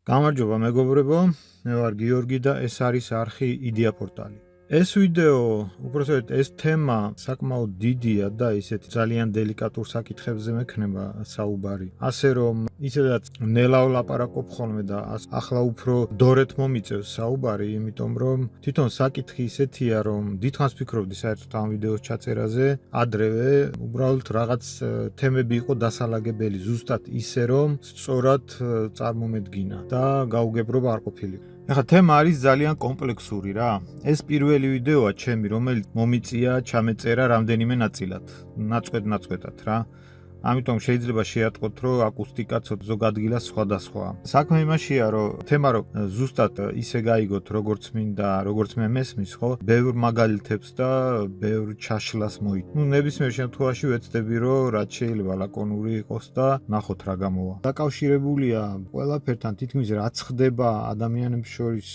გამარჯობა მეგობრებო, მე ვარ გიორგი და ეს არის არხი იდეა პორტალი. ეს ვიდეო, უпроსტად ეს თემა საკმაოდ დიდია და ისეთ ძალიან დელიკატურ საკითხებზე მექნება საუბარი. ასე რომ ისედაც ნელა ვლაპარაკობ ხოლმე და ახლა უფრო დორეთ მომიწევს საუბარი, იმიტომ რომ თვითონ საკითხი ისეთია, რომ დიდხანს ვფიქრობდი საერთოდ ამ ვიდეოს ჩაწერაზე, ადრევე უბრალოდ რაღაც თემები იყო დასალაგებელი, ზუსტად ისე რომ სწორად წარმომედგინა და გაუგებრობა არ ყოფილიყო. ეხლა თემა არის ძალიან კომპლექსური რა. ეს პირველი ვიდეოა ჩემი, რომელიც მომიწია ჩამეწერა რამდენიმე ნაწილად, ნაწყვეტ-ნაწყვეტად რა. ამიტომ შეიძლება შეატყოთ, რომ აკუსტიკა ზოგ ადგილას სხვადასხვა. საქმე იმაშია, რომ თემა რომ ზუსტად ისე გაიგოთ, როგორც მინდა, როგორც მე მესმის, ხო? ბევრ მაგალითებს და ბევრ ჩაშლას მოით. ნებისმიერ შემთხვევაში ვეცდები, რომ რაც შეიძლება ლაკონური იყოს და ნახოთ რა გამოვა. დაკავშირებულია ყველაფერთან, თითქმის რაც ხდება ადამიანებს შორის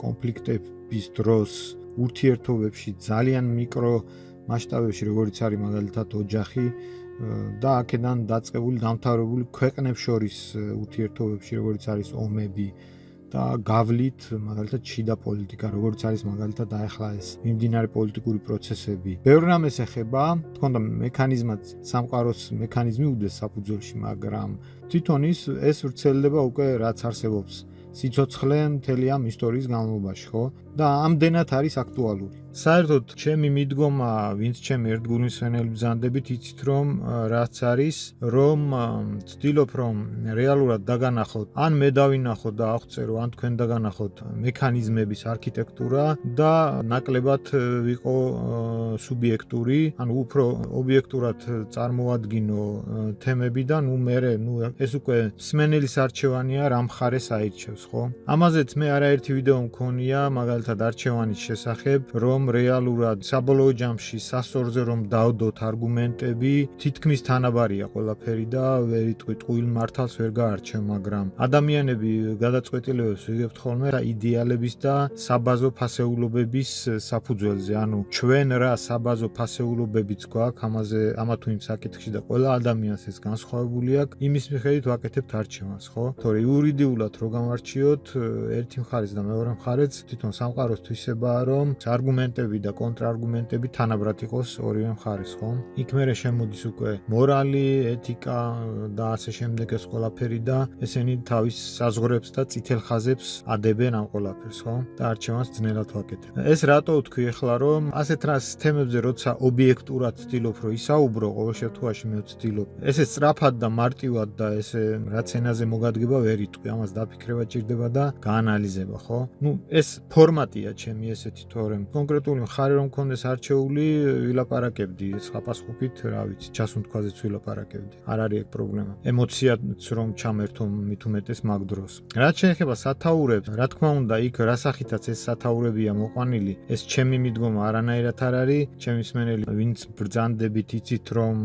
კონფლიქტების დროს, ურთიერთობებში, ძალიან მიკრო მასშტაბებში, როგორც არის მაგალითად ოჯახი და აქედან დაწყებული დამთავრებული ქვეყნებს შორის ურთიერთობებში, როგორც არის ომები და გავლით, მაგალითად შიდა პოლიტიკა, როგორც არის მაგალითად ახლა ეს მიმდინარე პოლიტიკური პროცესები. ბევრ რამეს ეხება, თქონდა მექანიზმად, სამყაროს მექანიზმი უდეს საფუძველში, მაგრამ თვითონ ეს ვრცელდება უკვე რაც არსებობს სიცოცხლე მთელი ამ ისტორიის განმავლობაში, ხო? და ამდენად არის აქტუალური. საერთოდ ჩემი მიდგომა, ვინც ჩემი ერთგული მსვენელი ბრძანდებით, იცით რომ რაც არის, რომ ვცდილობ რომ რეალურად დაგანახოთ, ან მე დავინახოთ და აღწერო, ან თქვენ დაგანახოთ მექანიზმების არქიტექტურა და ნაკლებად ვიყო სუბიექტური, ან უფრო ობიექტურად წარმოვადგინო თემები და ეს უკვე მსმენელის არჩევანია, რა მხარეს აირჩევს, ხო? ამაზეც მე არაერთი ვიდეო მქონია, მაგალითად არჩევანის შესახებ, რომ რეალურად საბოლოო ჯამში სასწორზე რომ დავდოთ არგუმენტები, თითქმის თანაბარია ყველაფერი და ვერ იტყვით ყვილ მართალს ვერ გაარჩევ, მაგრამ ადამიანები გადაწყვეტილებებს ვიგებთ ხოლმე იდეალების და საბაზო ფასეულობების საფუძველზე, ანუ ჩვენ რა საბაზო ფასეულობებიც გვაქვს ამა თუ იმ საკითხში და ყველა ადამიანს ეს განსხვავებული აქვს, იმის მიხედვით ვაკეთებთ არჩევანს, ხო? თორე იურიდიულად რო გამარჩიოთ, ერთი მხარეს და მეორე მხარეს თვითონ სამყაროს თვისებაა, რომ არგუმენტები და კონტრარგუმენტები თანაბრად იყოს ორივე მხარეს, ხო? იქ მერე შემოდის უკვე მორალი, ეთიკა და ასე შემდეგ ეს ყველაფერი და ესენი თავის საზღვრებს და წითელ ხაზებს ადებენ ამ ყველაფერს, ხო? და არჩევანს ძნელად ვაკეთებ. ეს რატო ვთქვი ახლა, რომ ასეთ თემებზე როცა ობიექტურად ვცდილობ რომ ისაუბრო, ყოველ შემთხვევაში მე ვცდილობ ესე სწრაფად და მარტივად და ესე რაც ენაზე მოგადგება ვერ იტყვი, ამას დაფიქრება ჭირდება და გაანალიზება, ხო? ეს ფორმატია ჩემი ესეთი, თორემ კონკრეტული მხარე რომ მქონდეს არჩეული, ვილაპარაკებდი ხაპასხუპით, რა ვიცი, ჩასუნთქვაზეც ვილაპარაკებდი. არ არის ეგ პრობლემა. ემოციაც რომ ჩამერთო მით უმეტეს მაგ დროს. რაც შეეხება სათაურებს, რა თქმა უნდა, იქ რასახითაც ეს სათაურებია მოყვანილი, ეს ჩემი მიდგომა არანაირად არ არის, ჩემი მსმენელი, ვინც ბრძანდებით იცით რომ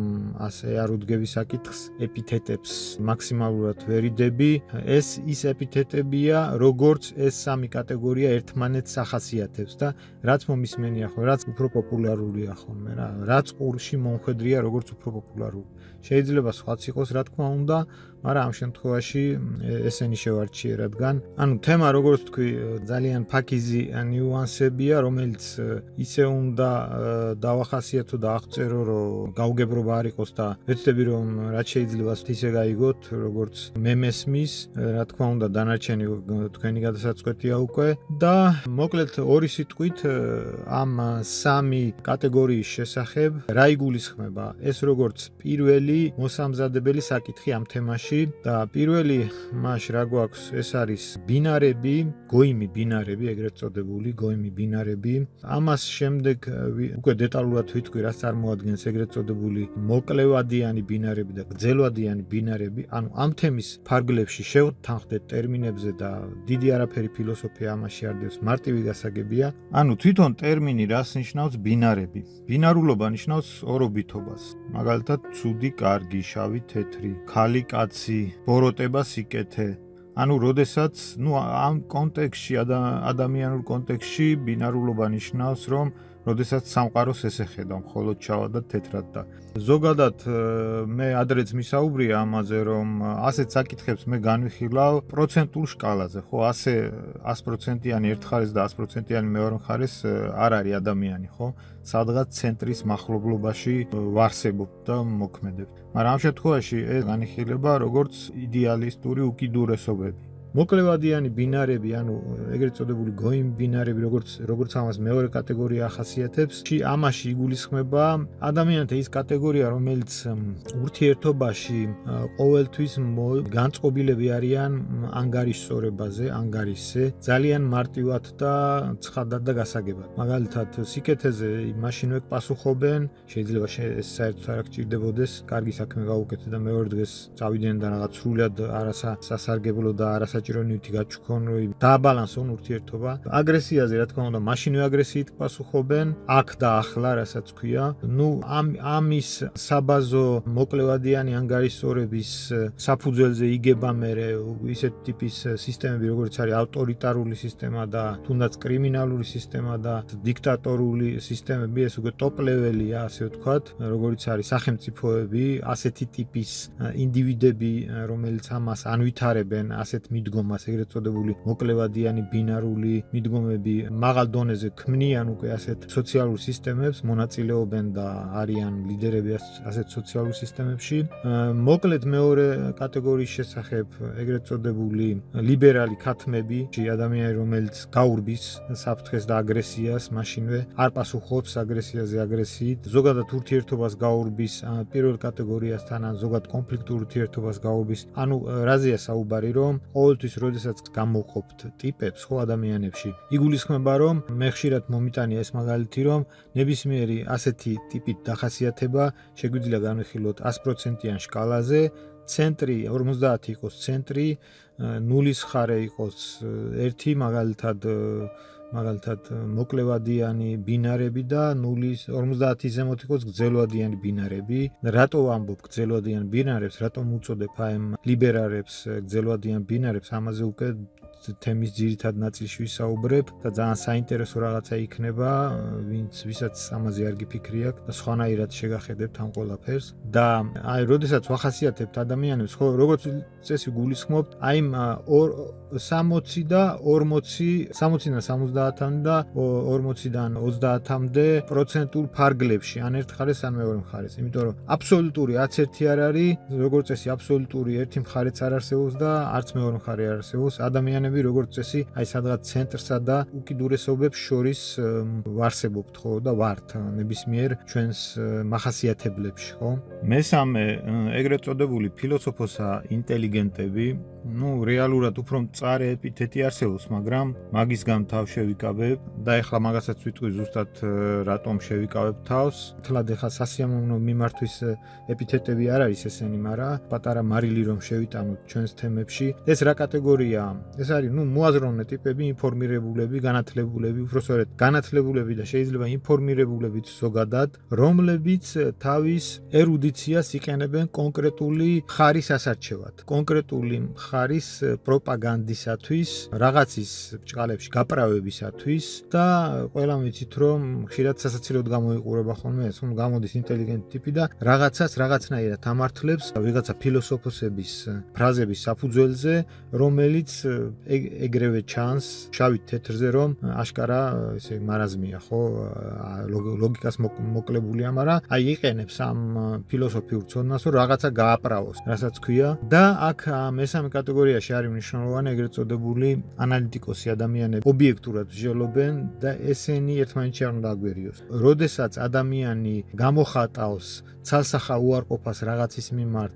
ასე არ უდგები საკითხს, ეპითეტებს მაქსიმალურად ვერიდები, ეს ის ეპითეტებია, როგორც ეს სამი კატეგორია ერთმანეთს ახასიათებს და რაც მომისმენია ხო, რაც უფრო პოპულარულია ხოლმე რა, რაც ყურში მომხედრია როგორც უფრო პოპულარული. შეიძლება სხვაც იყოს, რა თქმა უნდა, მაგრამ ამ შემთხვევაში ესენი შევარჩიე, რადგან ანუ თემა როგორც თქვი, ძალიან ფაქიზი ნიუანსებია, რომელიც ისე უნდა დავახასიათო და აღწერო, რომ გაუგებრობა არ იყოს და ვეცდები რომ რაც შეიძლება ისე გაიგოთ, როგორც მე მესმის, რა თქმა უნდა, დანარჩენი თქვენი გადასაწყვეტია უკვე და მოკლედ ორი სიტყვით ამ სამი კატეგორიის შესახებ რა იგულისხმება, ეს როგორც პირველი მოსამზადებელი საკითხი ამ თემაში და პირველი მაშ რა გვაქვს, ეს არის ბინარები, გოიმი ბინარები, ეგრეთ წოდებული გოიმი ბინარები. ამას შემდეგ უკვე დეტალურად ვიტყვი, რაც წარმოადგენს ეგრეთ წოდებული მოკლევადიანი ბინარები და გრძელვადიანი ბინარები. ანუ ამ თემის ფარგლებში შევთანხმდეთ ტერმინებზე და დიდი არაფერი ფილოსოფია ამაში არ დევს, მარტივი გასაგებია. ანუ თვითონ ტერმინი რას ნიშნავს ბინარები? ბინარულობა ნიშნავს ორობითობას. მაგალითად, ცუდი, კარგი, შავი, თეთრი, ქალი, კაცი, ბოროტება, სიკეთე. ანუ როდესაც, ამ კონტექსტში, ადამიანურ კონტექსტში ბინარულობა ნიშნავს, რომ როდესაც სამყაროს ეს ეხედა, მხოლოდ ჩავა და თეთრად და ზოგადად მე ადრეც მისაუბრია ამაზე, რომ ასეთ საკითხებს მე განვიხილავ პროცენტულ შკალაზე, ხო, 100%-იანი ერთ ხარეს და 100%-იანი მეორე ხარეს არ არის ადამიანი, ხო? სადღაც ცენტრის მახლობლობაში ვარსებობ და მოქმედებ. მაგრამ ამ შემთხვევაში ეს განიხილება როგორც იდეალისტური უკიდურესობები. მოკლევადიანი ბინარები, ანუ ეგრეთ წოდებული going ბინარები, როგორც ამას მეორე კატეგორია ახასიათებს, ამაში იგულისხმება ადამიანთა ის კატეგორია, რომელიც ურთიერთობაში ყოველთვის განწყობილები არიან ანგარიშსწორებაზე, ანგარიშზე, ძალიან მარტივად და ცხადად და გასაგებად. მაგალითად, სიკეთეზე მაშინვე პასუხობენ, შეიძლება ეს საერთოდ არ გჭირდებოდეს, კარგი საქმე გავუკეთე და მეორე დღეს წავიდნენ და რაღაც სრულად არასასარგებლო და არასაჭირონივთი გაჩქონ, დააბალანსონ ურთიერთობა. აგრესიაზე, რა თქმა უნდა, მაშინვე აგრესიით პასუხობენ, აქ და ახლა, რასაც ქვია. ამის საბაზო მოკლევადიანი ანგარიშსწორების საფუძველზე იგება მერე ისეთ ტიპის სისტემები, როგორც არის ავტორიტარული სისტემა და თუნდაც კრიმინალური სისტემა და დიქტატორული სისტემები, ეს უკვე ტოპ ლეველია, ასე ვთქვათ, როგორც არის სახელმწიფოები, ასეთი ტიპის ინდივიდები, რომელიც ამას ანვითარებენ, ასეთ მიდგომას, ეგრეთ წოდებული მოკლევადიანი ბინარული მიდგომები მაღალ დონეზე ქმნიან უკვე ასეთ სოციალურ სისტემებს, მონაწილეობენ და არიან ლიდერები ასეთ სოციალურ სისტემებში. მოკლედ მეორე კატეგორიის შესახებ ეგრეთ წოდებული ლიბერალი ქათმები, ადამიანი, რომელიც გაურბის საფრთხეს და აგრესიას, მაშინვე არ პასუხობს აგრესიაზე აგრესიით, ზოგადად ურთიერთობას გაურბის პირველ კატეგორიასთან, ან ზოგადად კონფლიქტურ ურთიერთობას გაურბის. ანუ რაზეა საუბარი, რომ ყოველთვის, როდესაც გამოვყოფთ ტიპებს ხო ადამიანებში, იგულისხმება, რომ მე ხშირად მომიტანია ეს მაგალითი, რომ ნებისმიერი ასეთი ტიპით დახასიათება შეგვიძლია განვიხილოთ 100%-იან შკალაზე, ცენტრი 50 იყოს ცენტრი, 0-ის ხარე იყოს 1, მაგალითად მოკლევადიანი ბინარები და 50-ის ზემოთ იყოს გრძელვადიანი ბინარები. რატო ვამბობ გრძელვადიან ბინარებს, რატომ უწოდებ აი ამ ლიბერალებს გრძელვადიან ბინარებს, ამაზე უკვე თემის ძირითად ნაწილში ვისაუბრებ და ძალიან საინტერესო რაღაცა იქნება, ვისაც ამაზე არ გიფიქრი აქვს და სხვანაირად შეგახედებთ ამ ყველაფერს. და აი, როდესაც ვახასიათებთ ადამიანებს, ხო, როგორც წესი გულისხმობთ, აი 60 და 40, 60-დან 70-მდე და 40-დან 30-მდე პროცენტულ ფარგლებში, ან ერთ ხარეს, ან მეორე მხარეს. იმიტომ რომ აბსოლუტური 1-1 არ არის, როგორც წესი აბსოლუტური ერთი მხარეც არ არსებობს და არც მეორე მხარე არ არსებობს. ადამიანები როგორც წესი, აი სადღაც ცენტრსა და უკიდურესობებს შორის ვარსებობთ, ხო, და ვართ ნებისმიერ ჩვენს მახასიათებლებში, ხო? მესამე, ეგრეთ წოდებული ფილოსოფოსა ინტელიგენტები, რეალურად უფრო მწარე ეპითეტი არსებობს, მაგრამ მაგისგან თავ შევიკავებ და ეხლა მაგასაც ვიტყვი ზუსტად რატომ შევიკავებ თავს. თლად ეხლა სასიამოვნო მიმართვის ეპითეტები არ არის ესენი, მაგრამ პატარა მარილი რომ შევიტანოთ ჩვენს თემებში. ეს რა კატეგორიაა? ეს არის მოაზროვნე ტიპები, ინფორმირებულები, განათლებულები, უბრალოდ განათლებულები და შეიძლება ინფორმირებულებიც ზოგადად, რომლებიც თავის ერუდიციას იყენებენ კონკრეტული ხარის ასარჩევად, კონკრეტული ხარის პროპაგანდისათვის, რაღაცის ბრჭყალებში გაправებისათვის და ყველამ ვიცით, რომ ხშირად სასაცილოდ გამოიყურება ხოლმე ეს, გამოდის ინტელიგენტი ტიპი და რაღაცას რაღაცნაირად ამართლებს ვიღაცა ფილოსოფოსების ფრაზების საფუძველზე, რომელიც ეგრევე ჩანს შავით თეთრზე, რომ აშკარა ესე მარაზმია, ხო, ლოგიკას მოკლებულია, მაგრამ აი იყენებს ამ ფილოსოფიურ ცოდნას, რომ რაღაცა გააправოს, რასაც ქვია და აქ მესამე კატეგორიაში არის მნიშვნელოვანი ეგრეთ წოდებული ანალიტიკოსი ადამიანები, ობიექტურად მსჯელობენ და ესენი ერთმანეთში არ უნდა აგვერიოს. როდესაც ადამიანი გამოხატავს ცალსახა უარყოფას რაღაცის მიმართ,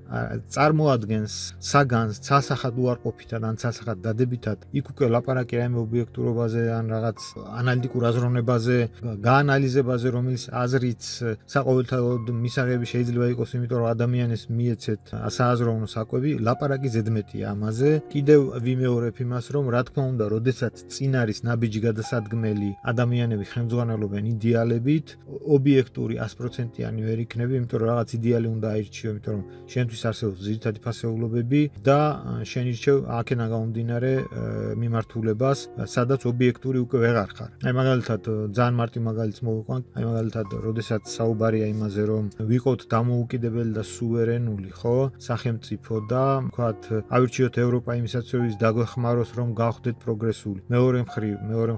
წარმოადგენს საგანს ცალსახად უარყოფითად ან ცალსახად დადებითად, იქ უკვე ლაპარაკი რაიმე ობიექტურობაზე ან რაღაც ანალიტიკურ აზროვნებაზე, გაანალიზებაზე, რომელიც აზრიც საყოველთაოდ მისაღები შეიძლება იყოს, იმიტომ რომ ადამიანის მიეცეთ სააზროვნო საკვები, ლაპარაკი ზედმეტია ამაზე. კიდევ ვიმეორებ იმას, რომ რა თქმა უნდა, როდესაც წინ არის ნაბიჯი გადასადგმელი, ადამიანები ხელმძღვანელობენ იდეალებით, ობიექტური 100%-იანი ვერ იქნები, იმიტომ რომ რაღაც იდეალი უნდა აირჩიო, იმიტომ რომ შენთვის არსებობს ძირითადი ფასეულობები და შენ ირჩევ აქედან გამომდინარე მიმართულებას, სადაც ობიექტური უკვე ვეღარ ხარ. აი მაგალითად ძალიან მარტივ მაგალითს მოვიყვანთ, აი მაგალითად, როდესაც საუბარია იმაზე, რომ ვიყოთ დამოუკიდებელი და სუვერენული, ხო, სახელმწიფო და ვთქვათ, ავირჩიოთ ევროპა იმისათვის დაგვეხმაროს, რომ გავხდეთ პროგრესული. მეორე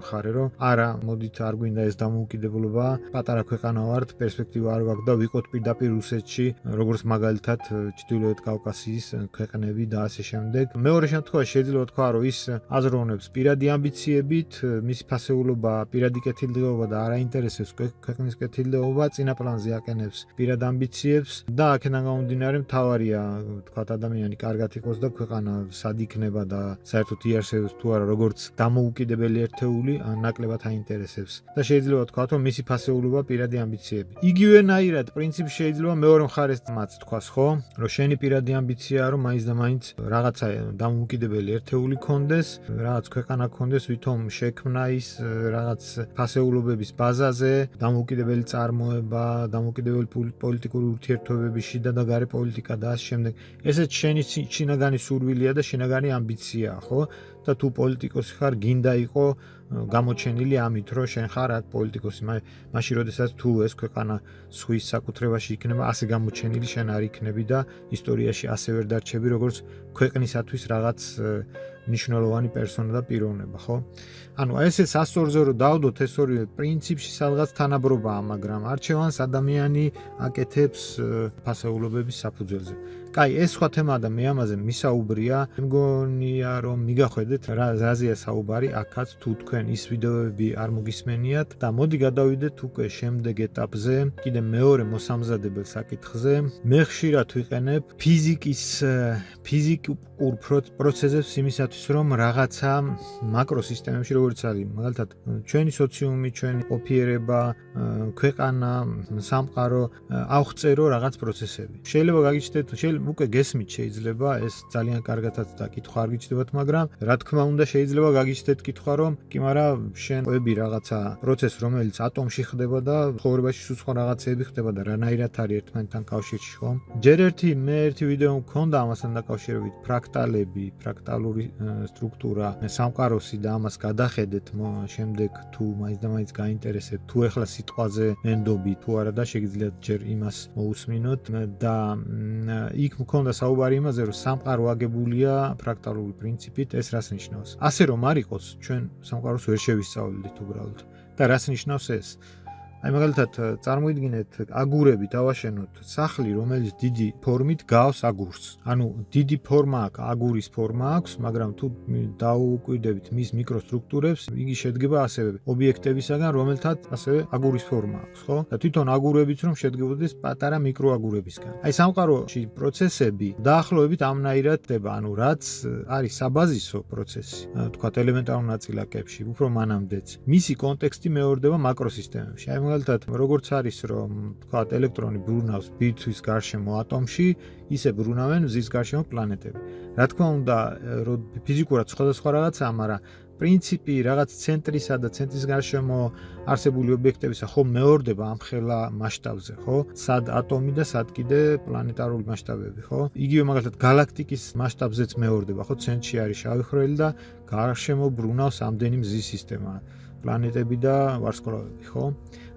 მხარე, რომ არა, მოდით არ გვინდა ეს დამოუკიდებლობა, პატარა ქვეყანა ვართ, პერსპექტივა არ გვაქვს და ვიყოთ პირდაპირ რუსეთში, როგორც მაგალითად ჩრდილოეთ კავკასიის ქვეყნები და ასე შემდეგ. მეორე შემთხვევაში შეიძლება თქვა, რომ ის აზროვნებს პირადი ამბიციებით, მისი ფასეულობა, პირადი კეთილდღეობა და არ აინტერესებს ქვეყნის კეთილდღეობა, წინა პლანზე აყენებს პირად ამბიციებს და აქედან გამომდინარე მთავარია, თქვათ, ადამიანი კარგად იყოს და ქვეყანა სად იქნება და საერთოდ იარსებებს თუ არა, როგორც დამოუკიდებელი ერთეული, ნაკლებად აინტერესებს. და შეიძლება თქვათ, რომ მისი ფასეულობა პირადი ამბიციები. იგივენაირად პრინციპი შეიძლება მეორე მხარესმაც თქვას, ხო? რომ შენი პირადი ამბიციაა, რომ მაინც და მაინც რაღაცა დამოუკიდებელი ერთეული კონდეს, რაღაც ქვეყანა კონდეს, ვითომ შექმნა ის რაღაც ფასეულობების ბაზაზე, დამოუკიდებელი წარმოება, დამოუკიდებელი პოლიტიკური ურთიერთობები, შიდა და გარე პოლიტიკა და ასე შემდეგ. ესეც შენი შინაგანი სურვილია და შინაგანი ამბიციაა, ხო? და თუ პოლიტიკოსი ხარ, გინდა იყო გამოჩენილი ამით, რომ შენ ხარ აქ პოლიტიკოსი, მაშინ როდესაც თუ ეს ქვეყანა სხვის საკუთრებაში იქნება, ასე გამოჩენილი შენ არ იქნები და ისტორიაში ასე ვერ დარჩები, როგორც ქვეყნისათვის რაღაც მნიშვნელოვანი პერსონა და პიროვნება, ხო? ანუ ესე სასწორზე რომ დავდოთ, ეს ორი პრინციპში სადღაც თანაბრობაა, მაგრამ არჩევანს ადამიანი აკეთებს ფასეულობების საფუძველზე. კაი, ეს სხვა თემაა და მე ამაზე მისაუბრია. მგონია რომ მიგახვედეთ რაზეა საუბარი, აქაც თუ თქვენ ის ვიდეოები არ მოგისმენიათ და მოდი გადავიდეთ უკვე შემდეგ ეტაპზე, კიდე მეორე მოსამზადებელ საკითხზე. მე ხშირად ვიყენებ ფიზიკურ პროცესებს იმისათვის, რომ რაღაცა მაკროსისტემებში, როგორც არის, მაგალითად, ჩვენი სოციუმი, ჩვენი ყოფიერება, ქვეყანა, სამყარო, ავხწერო რაღაც პროცესები. შეიძლება გაგიჩნდეთ, უკვე გესმით შეიძლება, ეს ძალიან კარგადაც და კითხვა არ გიჩნდებათ, მაგრამ რა თქმა უნდა შეიძლება გაგიჩნდეთ კითხვა, რომ კი, მაგრამ შენ ყვები რაღაცა პროცესს, რომელიც ატომში ხდება და ცხოვრებაში სულ სხვა რაღაცები ხდება და რანაირად არის ერთმანეთთან კავშირში, ხო? ჯერ მე ერთი ვიდეო მქონდა ამასთან დაკავშირებით, ფრაქტალები, ფრაქტალური სტრუქტურა, სამყაროსი და ამას გადახედეთ, შემდეგ თუ მაინც და მაინც გაინტერესებთ, თუ ეხლა სიტყვაზე მენდობით, თუ არა და შეგიძლიათ ჯერ იმას მოусმინოთ და იქ მქონდა საუბარი იმაზე, რომ სამყარო აგებულია ფრაქტალური პრინციპით, ეს რას ნიშნავს? ასე რომ არ იყოს, ჩვენ სამყაროს ვერ შევისწავლით უბრალოდ. და რას ნიშნავს ეს? აი მაგალითად, წარმოიდგინეთ, აგურებით ავაშენოთ სახლი, რომელიც დიდი ფორმით გავს აგურს. ანუ დიდი ფორმა აქვს, აგურის ფორმა აქვს, მაგრამ თუ დაუკვირდებით მის მიკროსტრუქტურებს, იგი შედგება ასევე ობიექტებისაგან, რომელთაც ასევე აგურის ფორმა აქვს, ხო? და თვითონ აგურებიც რომ შედგებოდეს პატარა მიკროაგურებისგან. აი სამყაროში პროცესები დაახლოებით ამნაირად ხდება, ანუ რაც არის საბაზისო პროცესი, თქვათ ელემენტარულ ნაწილაკებში, უფრო მანამდეც. მისი კონტექსტი მეორდება მაკროსისტემებში. აი მაგალითად, როგორც არის, რომ თქვათ ელექტრონი ბრუნავს ბირთვის გარშემო ატომში, ისე ბრუნავენ მზის გარშემო პლანეტები. რა თქმა უნდა, ფიზიკურად სხვადასხვა რაღაცაა, მაგრამ პრინციპი რაღაც ცენტრისა და ცენტრის გარშემო არსებული ობიექტებისა ხომ მეორდება ამ ხელა მასშტაბზე, ხო? სად ატომი და სად კიდე პლანეტარული მასშტაბები, ხო? იგივე მაგალითად გალაქტიკის მასშტაბზეც მეორდება, ხო? ცენტრში არის შავი ხვრელი და გარშემო ბრუნავს ამდენი მზის სისტემა, პლანეტები და ვარსკვლავები, ხო?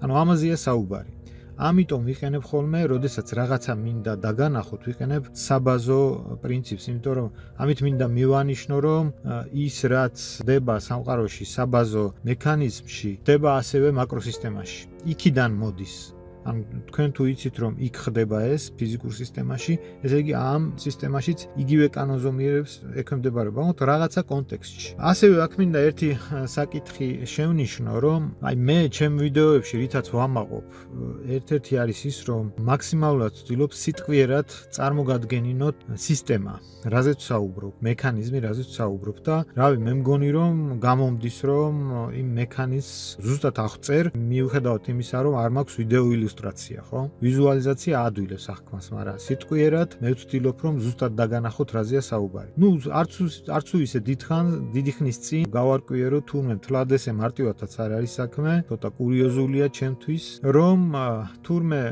ანუ ამაზეა საუბარი. ამიტომ ვიყენებ ხოლმე, როდესაც რაღაცა მინდა დაგანახოთ, ვიყენებ საბაზო პრინციპს, იმიტომ რომ ამით მინდა მივანიშნო, რომ ის რაც ხდება სამყაროში საბაზო მექანიზმში, ხდება ასევე მაკროსისტემაში. იქიდან მოდის. ანუ თქვენ თუ იცით, რომ იქ ხდება ეს ფიზიკურ სისტემაში, ესე იგი ამ სისტემაშიც იგივე კანონზომიერებს ექვემდებარება, მაგრამ რაღაცა კონტექსტში. ასევე აქ მინდა ერთი საკითხი შევნიშნო, რომ აი მე ჩემ ვიდეოებში რითაც ვამაყობ, ერთ-ერთი არის ის, რომ მაქსიმალურად ვცდილობ სიტყვიერად წარმოგადგენინოთ სისტემა, რაზეც ვსაუბრობ, მექანიზმი, რაზეც ვსაუბრობ და რავი, მე მგონი, რომ გამომდის, რომ იმ მექანიზმს ზუსტად აღწერ, მიუხედავად იმისა, რომ არ მაქვს ვიდეო ილუსტრაცია. ილუსტრაცია, ხო? ვიზუალიზაცია ადვილებს აღქმას, მაგრამ სიტყვიერად მე ვცდილობ რომ ზუსტად დაგანახოთ რაზეა საუბარი. ნუ არც ისე დიდი ხნის წინ გავარკვიე რომ თურმე მთლად ესე მარტივადაც არ არის საქმე, ცოტა კურიოზულია ჩემთვის, რომ თურმე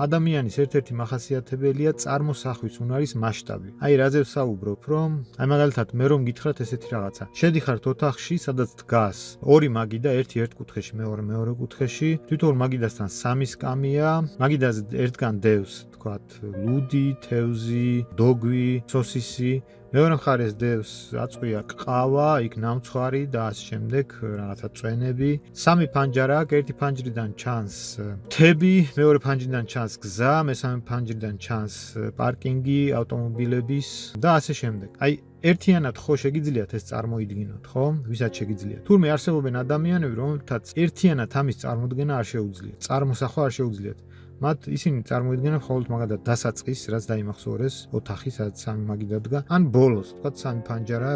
ადამიანის ერთ-ერთი მახასიათებელია წარმოსახვის უნარის მასშტაბი. აი რაზე ვსაუბრობ, რომ აი მაგალითად მე რომ გითხრათ ესეთი რაღაცა. შედიხართ ოთახში, სადაც დგას ორი მაგი და ერთი ერთ კუთხეში, მეორე კუთხეში, თითოეულ მაგიდასთან სამი სკამია, მაგიდაზე ერთგან დევს, თქვათ, ლუდი, თევზი, დოგვი, სოსისი. მეორე მხარეს დევს აწყვია ყავა, იქ ნამცხვარი და ასე შემდეგ, რაღაცა წვენები. სამი ფანჯარა აქვს, ერთი ფანჯრიდან ჩანს მთები, მეორე ფანჯრიდან ჩანს გზა, მესამე ფანჯრიდან ჩანს პარკინგი, ავტომობილების და ასე შემდეგ. აი ერთიანად ხო შეგიძლიათ ეს წარმოიდგინოთ, ხო? ვისაც შეგიძლიათ. თურმე არსებობენ ადამიანები, რომელთაც ერთიანად ამის წარმოდგენა არ შეუძლიათ, წარმოსახვა არ შეუძლიათ. მათ ისინი წარმოიდგენენ მხოლოდ მაგალითად დასაწყის, რაც დაიმახსოვრეს ოთახი, სადაც სამი მაგი დადგა, ან ბოლოს, თქვათ, სამი ფანჯარა,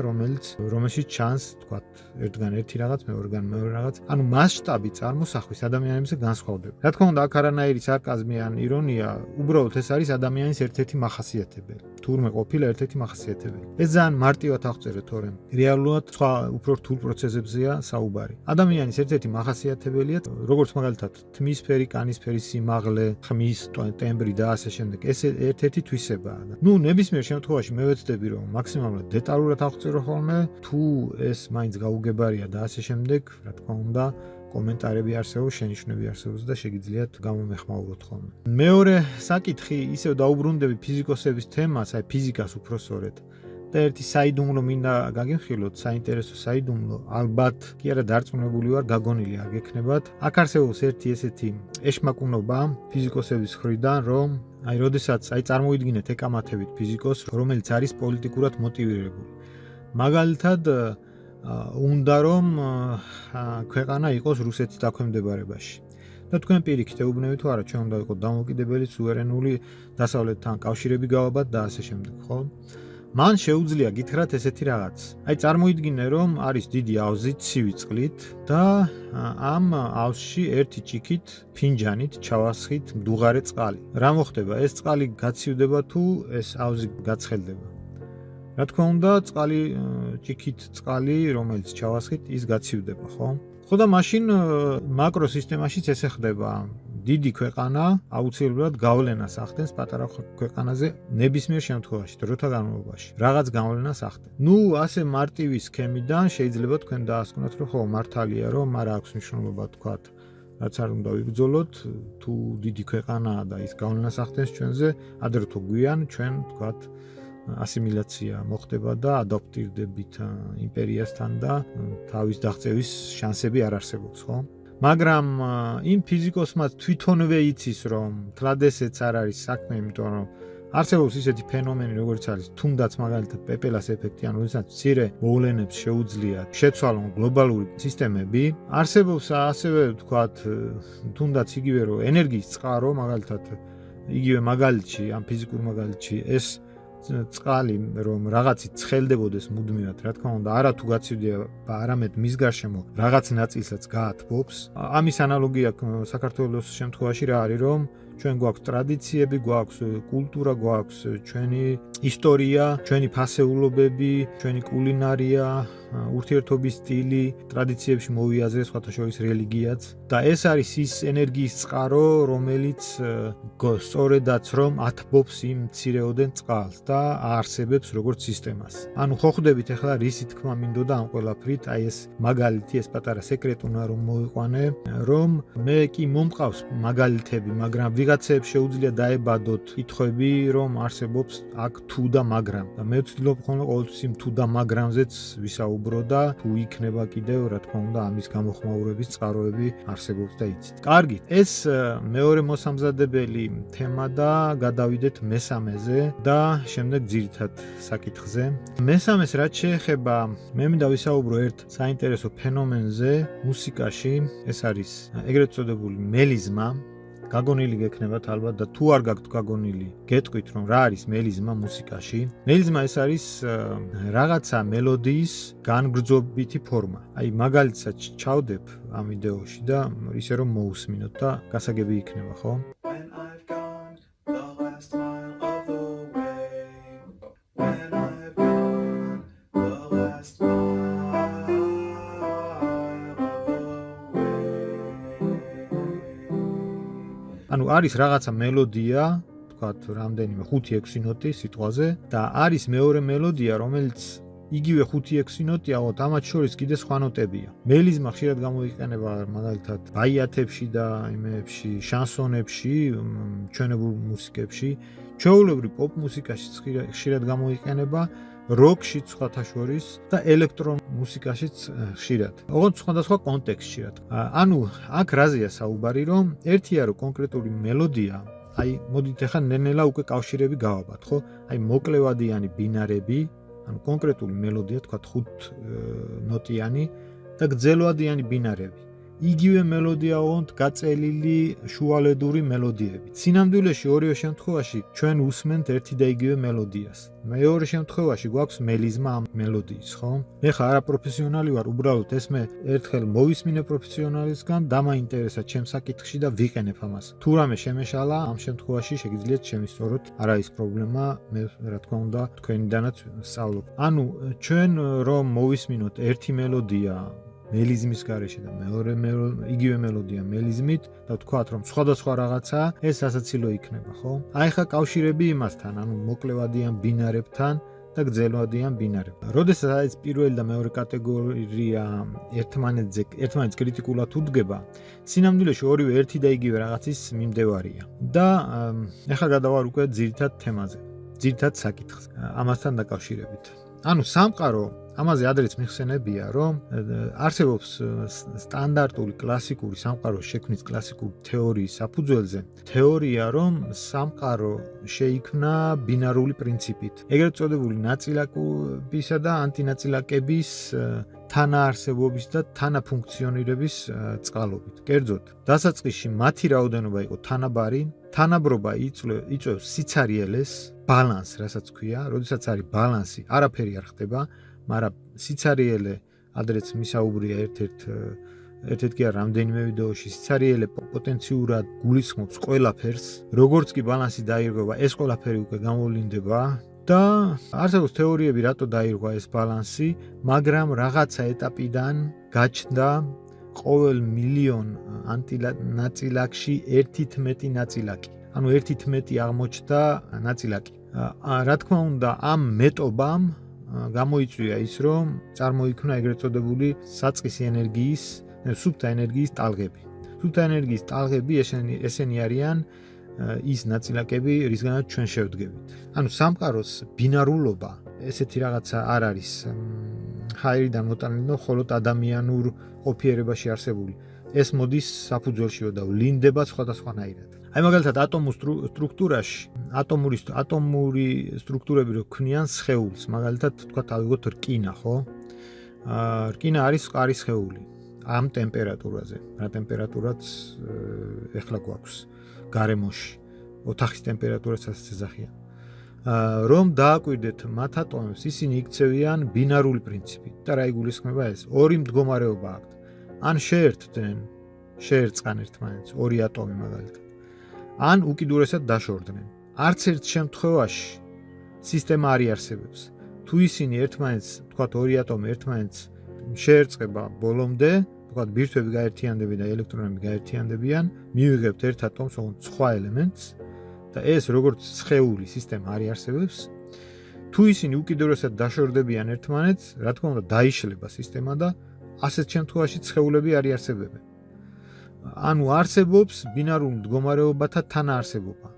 რომელშიც ჩანს, თქვათ, ერთგან ერთი რაღაც, მეორეგან მეორე რაღაც. ანუ მასშტაბი წარმოსახვის ადამიანებზე განსხვავდება. რა თქმა უნდა, აქ არანაირი სარკაზმი ან ირონია, უბრალოდ ეს არის ადამიანის ერთ-ერთი მახასიათებელი. თურმე ყოფილა ერთ-ერთი მახასიათებელი. ეს ძალიან მარტივად აღწერეთ, თორემ რეალურად სხვა უფრო რთულ პროცესებზეა საუბარი. ადამიანის ერთ-ერთი მახასიათებელია, როგორც მაგალითად თმისფერი, კანისფერი სიმაღლე, ხმის ტემბრი და ასე შემდეგ. ეს ერთ-ერთი თვისებაა. ნუ ნებისმიერ შემთხვევაში მე ვეცდები რომ მაქსიმალურად დეტალურად აღწერო ხოლმე, თუ ეს მაინც გაუგებარია და ასე შემდეგ, რა თქმა უნდა, კომენტარები არსებობს, შენიშვნები არსებობს და შეგიძლიათ გამომეხმაუროთ ხოლმე. მეორე საკითხი, ისევ დაუბრუნდები ფიზიკოსების თემას, აი ფიზიკას უბრალოდ. და ერთი საიდუმლო მინდა გაგიმხილოთ, საინტერესო საიდუმლო, ალბათ კი არა დარწმუნებული ვარ, გაგონილი არ გექნებათ. აქ არსებობს ერთი ესეთი ეშმაკუნობა ფიზიკოსების მხრიდან, რომ აი როდესაც აი წარმოიდგინეთ ეკამათებით ფიზიკოსს, რომელიც არის პოლიტიკურად მოტივირებული. მაგალითად უნდა რომ ქვეყანა იყოს რუსეთის დაქვემდებარებაში. და თქვენ პირიქით ეუბნებით თუ არა, ჩვენ უნდა ვიყოთ დამოუკიდებელი, სუვერენული, დასავლეთთან კავშირები გავაბათ და ასე შემდეგ, ხო? მან შეუძლია გითხრათ ესეთი რაღაც. აი წარმოიდგინე რომ არის დიდი ავზი ცივი წყლით და ამ ავზში ერთი ჭიქით, ფინჯანით ჩავასხით მდუღარე წყალი. რა მოხდება? ეს წყალი გაცივდება თუ ეს ავზი გაცხელდება? რა თქმა უნდა, ჭიქით წყალი, რომელიც ჩავასხით, ის გაცივდება, ხო? ხო და მაშინ მაკროსისტემაშიც ესე ხდება. დიდი ქვეყანა აუცილებლად გავლენას ახდენს პატარა ქვეყანაზე ნებისმიერ შემთხვევაში, დროთა განმავლობაში. რაღაც გავლენას ახდენს. ნუ ასე მარტივი სქემიდან შეიძლება თქვენ დაასკვნათ, რომ ხო, მართალია, რომ არ აქვს მნიშვნელობა, თქვათ, რაც არ უნდა ვიბრძოლოთ, თუ დიდი ქვეყანაა და ის გავლენას ახდენს ჩვენზე, ადრე თუ გვიან ჩვენ, თქვათ, ასიმილაცია მოხდება და ადაპტირდებით იმპერიასთან და თავის დაღწევის შანსები არ არსებობს, ხო? მაგრამ იმ ფიზიკოსმა თვითონვე იცის, რომ თლად ესეც არ არის საქმე, იმიტომ რომ არსებობს ისეთი ფენომენი, როგორც არის თუნდაც მაგალითად პეპელას ეფექტი, ანუ როდესაც მცირე მოვლენებს შეუძლია შეცვალონ გლობალური სისტემები, არსებობს ასევე ვთქვათ, თუნდაც იგივე რომ ენერგიის წყარო, მაგალითად იგივე მაგალითში, ამ ფიზიკურ მაგალითში ეს წყალი რომ რაღაცით ცხელდებოდეს მუდმივად, რა თქმა უნდა, არა თუ გაცივდება, არამედ მის გარშემო რაღაც ნაწილსაც გაათბობს. ამის ანალოგია საქართველოს შემთხვევაში რა არის, რომ ჩვენ გვაქვს ტრადიციები, გვაქვს კულტურა, გვაქვს ჩვენი ისტორია, ჩვენი ფასეულობები, ჩვენი კულინარია, ურთიერთობის სტილი, ტრადიციებში მოვიაზრეს სხვათა შორის რელიგიაც და ეს არის ის ენერგიის წყარო, რომელიც სწორედაც რომ ათბობს იმ მცირეოდენ წყალს და აარსებებს როგორც სისტემას. ანუ ხო ხვდებით ახლა რისი თქმა მინდოდა ამ ყველაფრით, აი ეს მაგალითი, ეს პატარა სეკრეტ უნდა რომ მოვიყვანე, რომ მე კი მომყავს მაგალითები, მაგრამ ვიღაცებს შეუძლია დაებადოთ კითხვები, რომ არსებობს აქ თუ და მაგრამ. და მე ვცდილობ ხოლმე ყოველთვის იმ თუ და მაგრამზეც ვისაუბრო და თუ იქნება კიდევ, რა თქმა უნდა, ამის გამოხმაურების წყაროები არსებობს და იცით. კარგით, ეს მეორე მოსამზადებელი თემა და გადავიდეთ მესამეზე და შემდეგ ძირითად საკითხზე. მესამეს რაც შეეხება, მე მინდა ვისაუბრო ერთ საინტერესო ფენომენზე მუსიკაში, ეს არის ეგრეთ წოდებული მელიზმა. გაგონილი გექნებათ ალბათ და თუ არ გაქვთ გაგონილი, გეტყვით რომ რა არის მელიზმა მუსიკაში. მელიზმა ეს არის რაღაცა მელოდიის განგრძობითი ფორმა. აი მაგალითად ჩავდებ ამ ვიდეოში და ისე რომ მოусმინოთ და გასაგები იქნება, ხო? ანუ არის რაღაცა მელოდია, თქვათ რამდენიმე 5-6 ნოტი სიტყვაზე და არის მეორე მელოდია, რომელიც იგივე 5-6 ნოტია, ოღონდ ამათ შორის კიდე სხვა ნოტებია. მელიზმა ხშირად გამოიყენება მაგალითად ბაიათებში და იმეებში, შანსონებში, ჩვენებურ მუსიკებში, ჩვეულებრივ პოპ მუსიკაშიც ხშირად გამოიყენება, როკშიც სხვათა შორის და ელექტრონ მუსიკაშიც ხშირად. ოღონდ სხვადასხვა კონტექსტში რა თქმა. ანუ აქ რაზეა საუბარი, რომ ერთია რომ კონკრეტული მელოდია, აი მოდით ახლა ნელ-ნელა უკვე კავშირები გავაბათ, ხო? აი მოკლევადიანი ბინარები, ანუ კონკრეტული მელოდია, თქვა 5 ნოტიანი და გრძელვადიანი ბინარები. იგივე მელოდია ოღონდ გაწელილი შუალედური მელოდიები. სინამდვილეში ორივე შემთხვევაში ჩვენ უსმენთ ერთი და იგივე მელოდიას. მეორე შემთხვევაში გვაქვს მელიზმა ამ მელოდიის, ხო? მე ხა არაპროფესიონალი ვარ, უბრალოდ ეს მე ერთხელ მოვისმინე პროფესიონალისგან, დამაინტერესა ჩემ საკითხში და ვიყენებ ამას. თუ რამე შემეშალა, ამ შემთხვევაში შეგიძლიათ შემისწოროთ, არ არის პრობლემა, მე რა თქმა უნდა თქვენიდანაც სწავლობ. ანუ ჩვენ რომ მოვისმინოთ ერთი მელოდია მელიზმის გარეშე და მეორე იგივე მელოდია მელიზმით და ვთქვათ რომ სხვადასხვა რაღაცა ეს ასაცილო იქნება, ხო? აი ხა კავშირები იმასთან, ანუ მოკლევადიან ბინარებთან და გრძელვადიან ბინარებთან. როდესაც ეს პირველი და მეორე კატეგორია ერთმანეთს კრიტიკულად უდგება, სინამდვილეში ორივე ერთი და იგივე რაღაცის მიმდევარია. და ახლა გადავარ უკვე ძირითად თემაზე, ძირითად საკითხზე, ამასთან დაკავშირებით. ანუ სამყარო ამაზე ადრეც მიხსენებია, რომ არსებობს სტანდარტული კლასიკური სამყაროს შექმნის კლასიკური თეორიის საფუძველზე თეორია, რომ სამყარო შეიქმნა ბინარული პრინციპით. ეგრეთ წოდებული ნაწილაკებისა და ანტინაწილაკების თანაარსებობის და თანაფუნქციონირების წყალობით. კერძოდ, დასაწყისში მათი რაოდენობა იყო თანაბარი, თანაბრობა იწვევს სიცარიელეს, ბალანსს, რასაც ქვია, როდესაც არის ბალანსი, არაფერი არ ხდება. მაგრამ სიცარიელე ადრეც მისაუბრია ერთ-ერთ კი არა რამდენიმე ვიდეოში სიცარიელე პოტენციურად გულისხმობს ყველაფერს, როგორც კი ბალანსი დაირღვევა, ეს ყველაფერი უკვე გამოვლინდება და არსებობს თეორიები, რატო დაირღვა ეს ბალანსი, მაგრამ რაღაცა ეტაპიდან გაჩნდა ყოველ მილიონ ანტინაწილაკში 1/10 ნაწილაკი. ანუ 1/10 აღმოჩნდა ნაწილაკი. რა თქმა უნდა, ამ მეტობამ გამოიწვია ის, რომ წარმოიქმნა ეგრეთ წოდებული საწყისი ენერგიის, სუფთა ენერგიის ტალღები. სუფთა ენერგიის ტალღები ესენი არიან ის ნაწილაკები, რისგანაც ჩვენ შევდგებით. ანუ სამყაროს ბინარულობა ესეთი რაღაცა არ არის ჰაერიდან მოტანილი, ხოლოდ ადამიანურ ყოფიერებაში არსებული. ეს მოდის საფუძველშიო და ვლინდება სხვადასხვანაირად. აი მაგალითად ატომურ სტრუქტურაში, ატომური სტრუქტურები რო ქმნიან სხეულს, მაგალითად თქვა ავიღოთ რკინა, ხო? რკინა არის მყარი სხეული. ამ ტემპერატურაზე, რა ტემპერატურაც ეხლა გვაქვს გარემოში. ოთახის ტემპერატურასაც ეძახიან. რომ დააკვირდეთ მათ ატომებს, ისინი იქცევიან ბინარული პრინციპით. და რა იგულისხმება ეს? ორი მდგომარეობა აქვთ. ან შეერწყან ერთმანეთს, ორი ატომი მაგალითად. ან უკიდურესად დაშორდნენ. არც ერთ შემთხვევაში სისტემა არ იარსებებს. თუ ისინი ერთმანეთს, თქვათ ორი ატომი ერთმანეთს შეერწყება ბოლომდე, თქვათ ბირთვები გაერთიანდებიან და ელექტრონები გაერთიანდებიან, მივიღებთ ერთ ატომს, ოღონდ სხვა ელემენტს და ეს როგორც სხეული სისტემა არ იარსებებს. თუ ისინი უკიდურესად დაშორდებიან ერთმანეთს, რა თქმა უნდა დაიშლება სისტემა და ასეთ შემთხვევაში სხეულები არ იარსებებენ. ანუ არსებობს ბინარული მდგომარეობათა თანაარსებობა.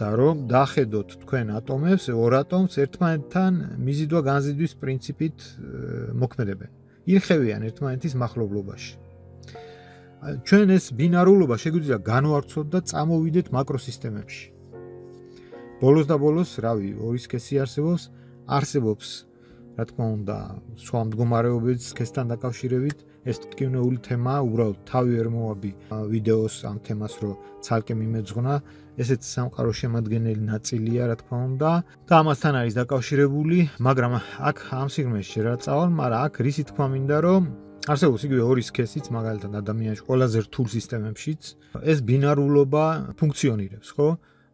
და რომ დახედოთ თქვენ ატომებს, ორ ატომს ერთმანეთთან მიზიდვა განზიდვის პრინციპით მოქმედებენ. ირხევიან ერთმანეთის მახლობლობაში. ჩვენ ეს ბინარულობა შეგვიძლია განვარცოთ და წამოვიდეთ მაკროსისტემებში. ბოლოს და ბოლოს, რავი, ორი სქესი არსებობს რა თქმა უნდა, სხვა მდგომარეობების სქესთან დაკავშირებით ეს ტკივნეული თემაა, უბრალოდ თავი ვერ მოვაბი ვიდეოს ამ თემას, რომ ცალკე მიმეძღვნა, ესეც სამყაროს შემადგენელი ნაწილია, რა თქმა უნდა, და ამასთან არის დაკავშირებული, მაგრამ აქ ამ სიღრმეში რა წავალ, მაგრამ აქ რისი თქვა მინდა, რომ არსებობს იგივე ორი სქესიც, მაგალითად ადამიანში ყველაზე რთულ სისტემებშიც, ეს ბინარულობა ფუნქციონირებს, ხო?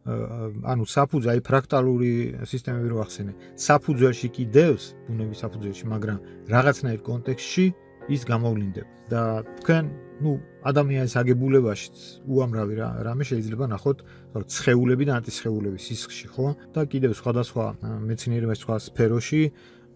ანუ საფუძვე, აი ფრაქტალური სისტემები რო ახსენე, საფუძველში კიდევს, ბუნების საფუძველში, მაგრამ რაღაცნაირ კონტექსტში ის გამოვლინდება და თქვენ, ადამიანის აგებულებაშიც უამრავი რამე შეიძლება ნახოთ, ცხეულები და ანტისხეულების სისხლში, ხო? და კიდევ სხვადასხვა მეცნიერებაში, სხვა სფეროში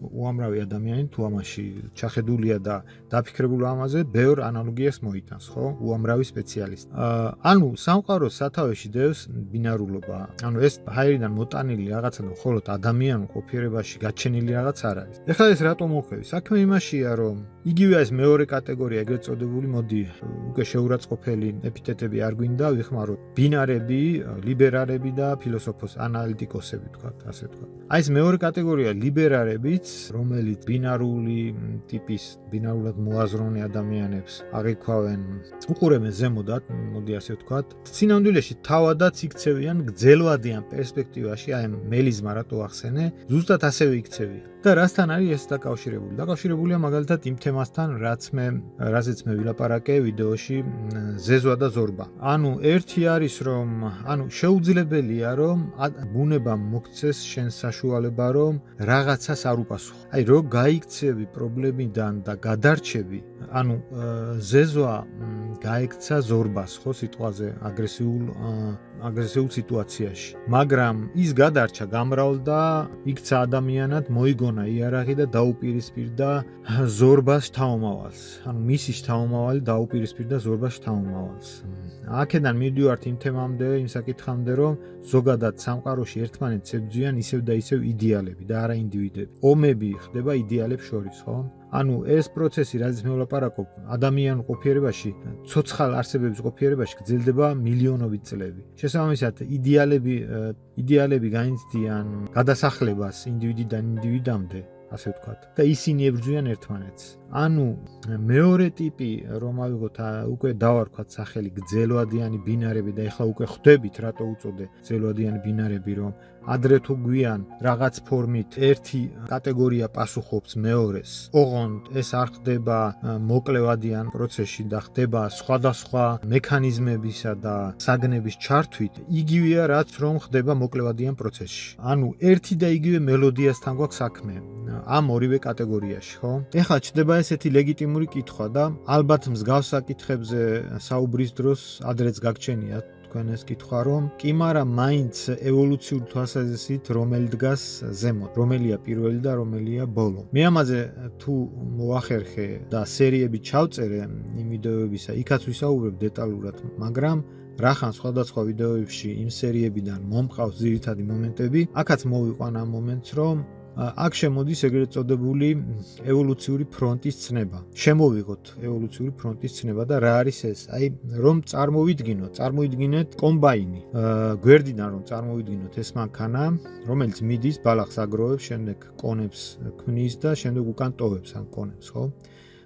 უამრავი ადამიანი თუ ამაში ჩახედულია და დაფიქრებული ამაზე, ბევრ ანალოგიას მოიტანს, ხო? უამრავი სპეციალისტი. ანუ სამყაროს სათავეში დევს ბინარულობა. ანუ ეს ჰაერიდან მოტანილი რაღაცა და მხოლოდ ადამიანურ ყოფიერებაში გაჩენილი რაღაც არ არის. ეხლა ეს რატომ მოხდება? საქმე იმაშია, რომ იგივე ეს მეორე კატეგორია, ეგრეთ წოდებული, მოდი, უკვე შეურაცხყოფელი ეპითეტები არ გვინდა, ვიხმაროთ ბინარები, ლიბერალები და ფილოსოფოს ანალიტიკოსები, თქვათ, ასე თქვათ. აი ეს მეორე კატეგორია ლიბერალებიც, რომელიც ბინარული ტიპის, ბინარულად მოაზროვნე ადამიანებს აღიქვავენ, უყურებენ ზემოდათ, მოდი ასე ვთქვათ. სინამდვილეში თავადაც იქცევიან გრძელვადიან პერსპექტივაში, აი მელიზმა რატო ახსენე, ზუსტად ასევე იქცევიან. და რასთან არის ეს დაკავშირებული? დაკავშირებულია მაგალითად იმ თემასთან, რაზეც მე ვილაპარაკე ვიდეოში, ზეზვა და ზორბა. ანუ ერთი არის, რომ შეუძლებელია, რომ ბუნებამ მოგცეს შენ საშუალება, რომ რაღაცას არ უპასუხო. აი, რო გაიქცევი პრობლემიდან და გადარჩევი, ანუ ზეზვა გაექცა ზორბას, ხო, სიტყვაზე აგრესიულ სიტუაციაში. მაგრამ ის გადარჩა, გამრავლდა, იქცა ადამიანად, მოიგონა იარაღი და დაუპირისპირდა ზორბას შთამომავალს. ანუ მისი შთამომავალი დაუპირისპირდა ზორბას შთამომავალს. აქედან მივდივართ იმ თემამდე, იმ საკითხამდე, რომ ზოგადად სამყაროში ერთმანეთს ებრძვიან ისევ და ისევ იდეალები და არა ინდივიდები. ომები ხდება იდეალებს შორის, ხო? ანუ ეს პროცესი, რაზეც მე ვლაპარაკობ, ადამიანურ ყოფიერებაში, ცოცხალ არსებების ყოფიერებაში გრძელდება მილიონობით წლები. შესაბამისად, იდეალები განიცდიან გადასახლებას ინდივიდიდან ინდივიდამდე, ასე ვთქვათ, და ისინი ებრძვიან ერთმანეთს. ანუ მეორე ტიპი, რომ ავიღოთ, უკვე დავარქვათ სახელი გრძელვადიანი ბინარები და ეხლა უკვე ხვდებით, რატო უწოდე გრძელვადიანი ბინარები, რომ ადრე თუ გვიან რაღაც ფორმით ერთი კატეგორია პასუხობს მეორეს. ოღონდ ეს არ ხდება მოკლევადიან პროცესში და ხდება სხვადასხვა მექანიზმებისა და საგნების ჩართვით, იგივეა რაც რომ ხდება მოკლევადიან პროცესში. ანუ ერთი და იგივე მელოდიასთან გვაქვს საქმე ამ ორივე კატეგორიაში, ხო? ეხლა ჩდება ესეთი ლეგიტიმური კითხვა და ალბათ მსგავს საკითხებზე საუბრის დროს ადრეც გაგჩენიათ თქვენ ეს კითხვა, რომ კი, მაგრამ მაინც ევოლუციური თვალსაზრისით რომელი დგას ზემოთ, რომელია პირველი და რომელია ბოლო. მე ამაზე თუ მოახერხე და სერიები ჩავწერე იმ ვიდეოებისა, იქაც ვისაუბრებ დეტალურად, მაგრამ რახან სხვადასხვა ვიდეოებში იმ სერიებიდან მომყავს ძირითადი მომენტები, აქაც მოვიყვან ამ მომენტს, რომ აქ შემოდის ეგრეთ წოდებული ევოლუციური ფრონტის ცნება. შემოვიღოთ ევოლუციური ფრონტის ცნება და რა არის ეს? აი, რომ წარმოიდგინეთ კომბაინი. გვერდიდან რომ წარმოვიდგინოთ ეს მანქანა, რომელიც მიდის, ბალახს აგროვებს, შემდეგ კონებს ქმნის და შემდეგ უკან ტოვებს ამ კონებს, ხო?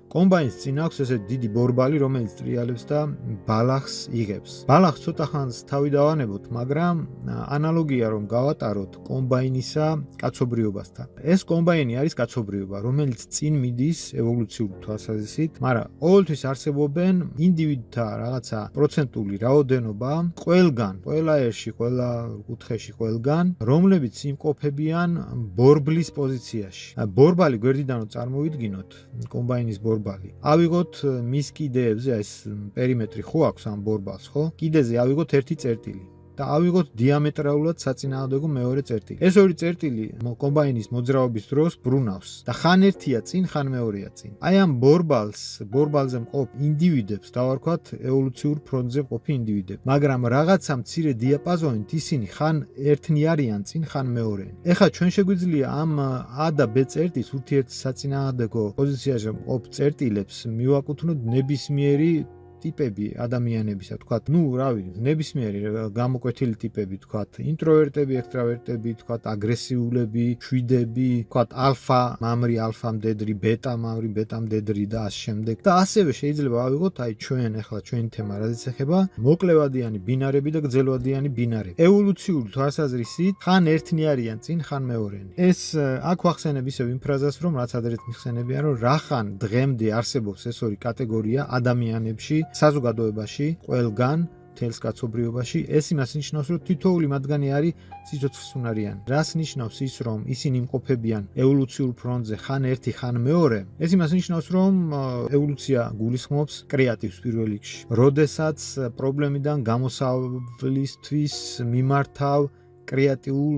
კომბაინს წინ აქვს ესე დიდი ბორბალი, რომელიც ტრიალებს და ბალახს იღებს. ბალახს ცოტა ხანს თავი დავანებოთ, მაგრამ ანალოგია რომ გავატაროთ კომბაინისა კაცობრიობასთან. ეს კომბაინი არის კაცობრიობა, რომელიც წინ მიდის ევოლუციური თვალსაზრისით, მაგრამ ყოველთვის არსებობენ ინდივიდთა რაღაცა პროცენტული რაოდენობა, ყველა ერში, ყველა კუთხეში, ყველგან, რომლებიც იმყოფებიან ბორბლის პოზიციაში. ბორბალი გვერდიდან რომ წარმოვიდგინოთ, კომბაინის ბორბალი. ავიღოთ მის კიდეებზე, ეს პერიმეტრი ხო აქვს ამ ბორბალს, ხო? კიდეზე ავიღოთ ერთი წერტილი და ავიღოთ დიამეტრალურად საწინააღმდეგო მეორე წერტილი. ეს ორი წერტილი კომბაინის მოძრაობის დროს ბრუნავს და ხან ერთია წინ, ხან მეორეა წინ. აი ამ ბორბალზე მყოფ ინდივიდებს დავარქვათ ევოლუციურ ფრონტზე მყოფი ინდივიდები. მაგრამ რაღაცა მცირე დიაპაზონით ისინი ხან ერთნი არიან წინ, ხან მეორენი. ეხლა ჩვენ შეგვიძლია ამ A და B წერტილს ურთიერთსაწინააღმდეგო პოზიციაში მყოფ წერტილებს მივაკუთვნოთ ნებისმიერი ტიპები ადამიანებისა, თქვათ, ნებისმიერი გამოკვეთილი ტიპები, თქვათ, ინტროვერტები, ექსტრავერტები, თქვათ, აგრესიულები, შვიდები, თქვათ, ალფა მამრი, ალფა მდედრი, ბეტა მამრი, ბეტა მდედრი და ასე შემდეგ. და ასევე შეიძლება ავიღოთ ჩვენი თემა, რაზეც ეხება მოკლევადიანი ბინარები და გრძელვადიანი ბინარები. ევოლუციური თვალსაზრისით ხან ერთნი არიან წინ, ხან მეორენი. ეს აქ ვახსენებ ისევ იმ ფრაზას, რომ რაც ადრეც მიხსენებიან, რომ რახან დღემდე არსებობს ეს ორი კატეგორია ადამიანებში, საზოგადოებაში, ყველგან მთელს კაცობრიობაში, ეს იმას ნიშნავს, რომ თითოეული მათგანი არის სიცოცხლისუნარიანი. რას ნიშნავს ის, რომ ისინი იმყოფებიან ევოლუციურ ფრონტზე ხან ერთი, ხან მეორე? ეს იმას ნიშნავს, რომ ევოლუცია გულისხმობს კრეატივს პირველ რიგში. როდესაც პრობლემიდან გამოსავლისთვის მიმართავ კრეატიულ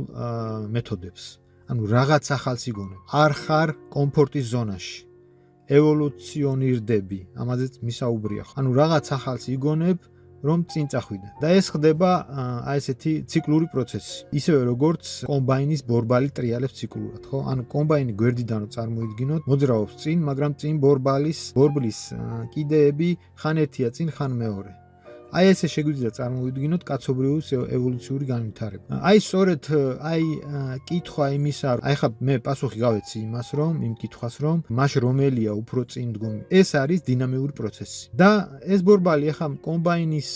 მეთოდებს. ანუ რაღაც ახალს იგონებ. არ ხარ კომფორტის ზონაში. ევოლუციონირდები, ამაზეც მისაუბრია. ანუ რაღაც ახალს იგონებ, რომ წინ წახვიდე. და ეს ხდება ესეთი ციკლური პროცესი. ისევე როგორც კომბაინის ბორბალი ტრიალებს ციკლურად, ხო? ანუ კომბაინი გვერდიდან რო წარმოიდგინოთ, მოძრაობს წინ, მაგრამ წინ ბორბლის კიდეები ხან ერთია წინ, ხან მეორე. ესე შეგვიძლია წარმოვიდგინოთ კაცობრიობის ევოლუციური განვითარება. სწორედ კითხვა იმისა, ხა მე პასუხი გავეცი იმას, რომ იმ კითხვას, რომ მაშ რომელია უფრო წინ დგომი. ეს არის დინამიური პროცესი. და ეს ბორბალი ხა კომბაინის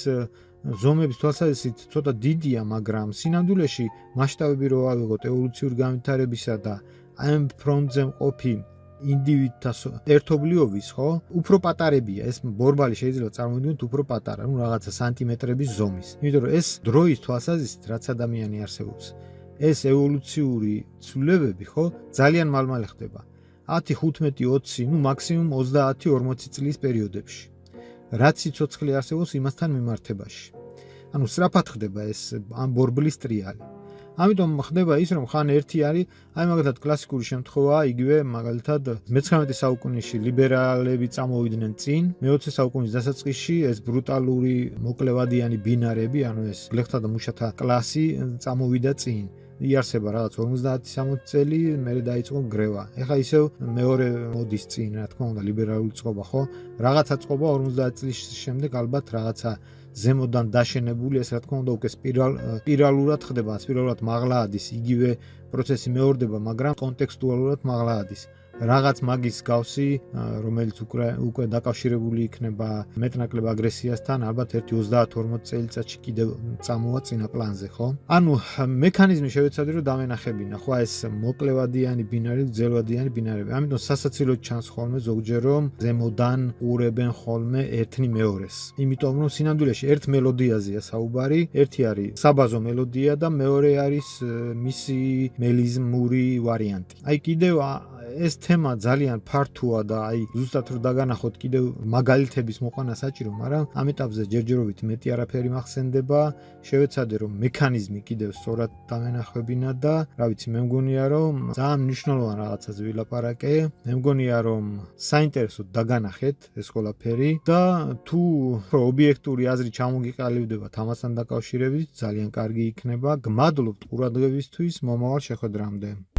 ზომების თვალსაზრისით ცოტა დიდია, მაგრამ სინამდვილეში მასშტაბები რო ავიღოთ ევოლუციური განვითარებისა და ამ ფრონტზე მყოფი ინდივიდთა ერთობლიობის, ხო? უფრო პატარებია. ეს ბორბალი შეიძლება წარმოვიდგინოთ უფრო პატარა, რაღაცა სანტიმეტრების ზომის. იმიტომ რომ ეს დროის თვალსაზრისით, რაც ადამიანი არსებობს, ეს ევოლუციური ცვლილებები, ხო, ძალიან მალმალე ხდება. 10, 15, 20, მაქსიმუმ 30-40 წლის პერიოდებში. რაც სიცოცხლე არსებობს იმასთან მიმართებაში. ანუ სწრაფად ხდება ეს ამ ბორბლის ტრიალი. ამიტომ ხდება ის, რომ ხან ერთი არის, მაგალითად კლასიკური შემთხვევაა, იგივე მაგალითად მე-19 საუკუნეში ლიბერალები წამოვიდნენ წინ, მე-20 საუკუნის დასაწყისში ეს ბრუტალური მოკლევადიანი ბინარები, ანუ ეს გლეხთა და მუშათა კლასი წამოვიდა წინ. იარსება რაღაც 50-60 წელი, მერე დაიწყო გრევა. ეხლა ისევ მეორე მოდის წინ, რა თქმა უნდა, ლიბერალური წყობა, ხო? რაღაცა წყობა 50 წლის შემდეგ ალბათ რაღაცა ზემოდან დაშენებული, ეს რა თქმა უნდა უკვე სპირალურად ხდება, სპირალურად მაღლა ადის, იგივე პროცესი მეორდება, მაგრამ კონტექსტუალურად მაღლა ადის. რაღაც მაგის გავსი, რომელიც უკვე დაკავშირებული იქნება მეტნაკლებ აგრესიასთან, ალბათ 1-30-40 წელიწადში კიდევ წამოვა წინა პლანზე, ხო? ანუ მექანიზმი შევეცადე რომ დამენახებინა, ხო, ეს მოკლევადიანი ბინარი, გრძელვადიანი ბინარები. ამიტომ სასაცილოდ ჩანს ხოლმე ზოგჯერ რომ ზემოდან უყურებენ ხოლმე ერთნი მეორეს. იმიტომ რომ სინამდვილეში ერთ მელოდიაზეა საუბარი, ერთი არის საბაზო მელოდია და მეორე არის მისი მელიზმური ვარიანტი. კიდევ ეს თემა ძალიან ფართოა და ზუსტად რომ დაგანახოთ კიდევ მაგალითების მოყვანა საჭირო, მაგრამ ამ ეტაპზე ჯერჯერობით მეტი არაფერი მახსენდება. შევეცადე რომ მექანიზმი კიდევ სწორად დამენახებინა და რა ვიცი, მე მგონია რომ ძალიან მნიშვნელოვან რაღაცაზე ვილაპარაკე. მე მგონია რომ საინტერესოდ დაგანახეთ ეს ყველაფერი და თუ ობიექტური აზრი ჩამოგიყალიბდებათ ამასთან დაკავშირებით, ძალიან კარგი იქნება. გმადლობთ ყურადღებისთვის, მომავალ შეხვედრამდე.